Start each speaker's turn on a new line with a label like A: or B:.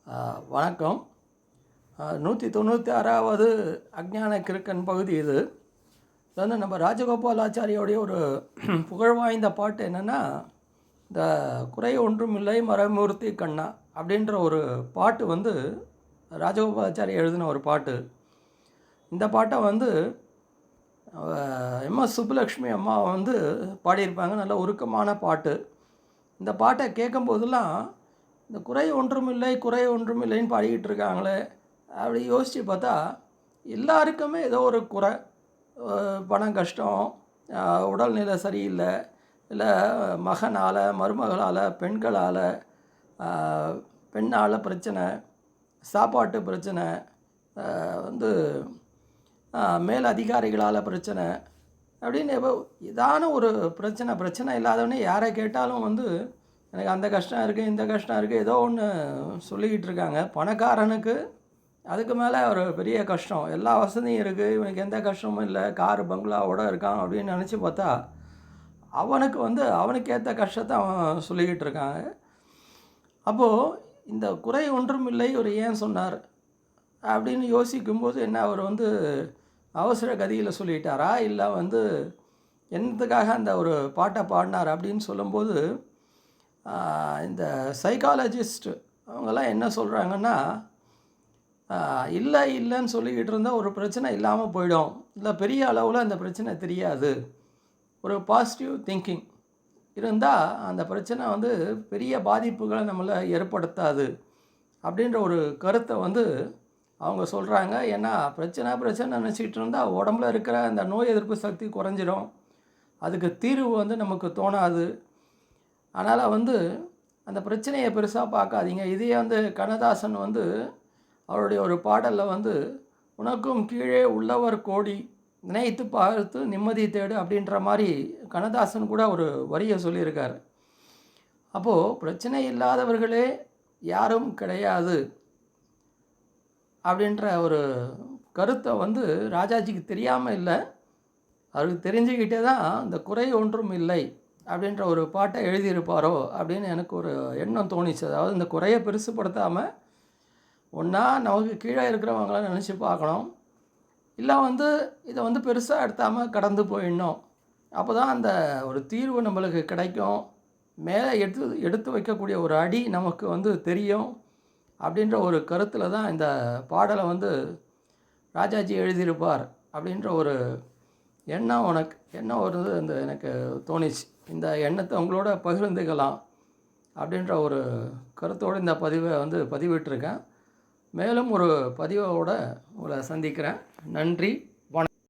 A: வணக்கம். 196வது அஞ்ஞான கிறுக்கன் பகுதி இது. இது வந்து நம்ம ராஜகோபாலாச்சாரியோடைய ஒரு புகழ் வாய்ந்த பாட்டு என்னென்னா, இந்த குறை ஒன்றுமில்லை மறைமூர்த்தி கண்ணா அப்படின்ற ஒரு பாட்டு வந்து ராஜகோபாலாச்சாரி எழுதின ஒரு பாட்டு. இந்த பாட்டை வந்து எம்எஸ் சுப்புலக்ஷ்மி அம்மா வந்து பாடியிருப்பாங்க. நல்ல உருக்கமான பாட்டு. இந்த பாட்டை கேட்கும்போதெல்லாம் இந்த குறை ஒன்றுமில்லைன்னு பாடிக்கிட்டு இருக்காங்களே அப்படி யோசித்து பார்த்தா, எல்லாருக்குமே ஏதோ ஒரு குறை. பணம் கஷ்டம், உடல்நிலை சரியில்லை, இல்லை மகனால், மருமகளால், பெண்களால், பெண்ணால் பிரச்சனை, சாப்பாட்டு பிரச்சனை, வந்து மேல் அதிகாரிகளால் பிரச்சனை அப்படின்னு ஏதான ஒரு பிரச்சனை இல்லாதவனே யாரை கேட்டாலும் வந்து எனக்கு அந்த கஷ்டம் இருக்குது, இந்த கஷ்டம் இருக்குது, ஏதோ ஒன்று சொல்லிக்கிட்டு இருக்காங்க. பணக்காரனுக்கு அதுக்கு மேலே ஒரு பெரிய கஷ்டம், எல்லா வசதியும் இருக்குது, இவனுக்கு எந்த கஷ்டமும் இல்லை, காரு பங்களாவோடு இருக்கான் அப்படின்னு நினச்சி பார்த்தா அவனுக்கு வந்து அவனுக்கு ஏற்ற கஷ்டத்தை அவன் சொல்லிக்கிட்டு இருக்காங்க. அப்போது இந்த குறை ஒன்றும் இல்லை ஒரு ஏன் சொன்னார் அப்படின்னு யோசிக்கும்போது என்ன, அவர் வந்து அவசர கதியில் சொல்லிட்டாரா, இல்லை வந்து என்னத்துக்காக அந்த ஒரு பாட்டை பாடினார் அப்படின்னு சொல்லும்போது, இந்த சைக்காலஜிஸ்ட் அவங்கெல்லாம் என்ன சொல்கிறாங்கன்னா, இல்லைன்னு சொல்லிக்கிட்டு இருந்தால் ஒரு பிரச்சனை இல்லாமல் போயிடும், இல்லை பெரிய அளவில் அந்த பிரச்சனை தெரியாது, ஒரு பாசிட்டிவ் திங்கிங் இருந்தால் அந்த பிரச்சனை வந்து பெரிய பாதிப்புகளை நம்மளை ஏற்படுத்தாது அப்படின்ற ஒரு கருத்தை வந்து அவங்க சொல்கிறாங்க. ஏன்னா பிரச்சனை நினச்சிக்கிட்டு இருந்தால் உடம்புல இருக்கிற அந்த நோய் எதிர்ப்பு சக்தி குறைஞ்சிடும், அதுக்கு தீர்வு வந்து நமக்கு தோணாது. அதனால் வந்து அந்த பிரச்சனையை பெருசாக பார்க்காதீங்க. இதே வந்து கண்ணதாசன் வந்து அவருடைய ஒரு பாடலில் வந்து உனக்கும் கீழே உள்ளவர் கோடி நினைத்து பார்த்து நிம்மதி தேடு அப்படின்ற மாதிரி கண்ணதாசன் கூட ஒரு வரியை சொல்லியிருக்கார். அப்போது பிரச்சனை இல்லாதவர்களே யாரும் கிடையாது அப்படின்ற ஒரு கருத்தை வந்து ராஜாஜிக்கு தெரியாமல் இல்லை, அவருக்கு தெரிஞ்சுக்கிட்டே தான் இந்த குறை ஒன்றும் இல்லை அப்படின்ற ஒரு பாட்டை எழுதியிருப்பாரோ அப்படின்னு எனக்கு ஒரு எண்ணம் தோணிச்சு. அதாவது இந்த குறையை பெருசுப்படுத்தாமல் ஒன்றா நமக்கு கீழே இருக்கிறவங்கள நினச்சி பார்க்கணும், இல்லை வந்து இதை வந்து பெருசாக எடுத்தாமல் கடந்து போயிடணும். அப்போ தான் அந்த ஒரு தீர்வு நம்மளுக்கு கிடைக்கும், மேலே எடுத்து வைக்கக்கூடிய ஒரு அடி நமக்கு வந்து தெரியும் அப்படின்ற ஒரு கருத்தில் தான் இந்த பாடலை வந்து ராஜாஜி எழுதியிருப்பார் அப்படின்ற ஒரு எண்ணம் வருது அந்த எனக்கு தோணிச்சு. இந்த எண்ணத்தை உங்களோட பகிர்ந்துக்கலாம் அப்படின்ற ஒரு கருத்தோடு இந்த பதிவை வந்து பதிவிட்டிருக்கேன். மேலும் ஒரு பதிவோடு உங்களை சந்திக்கிறேன். நன்றி.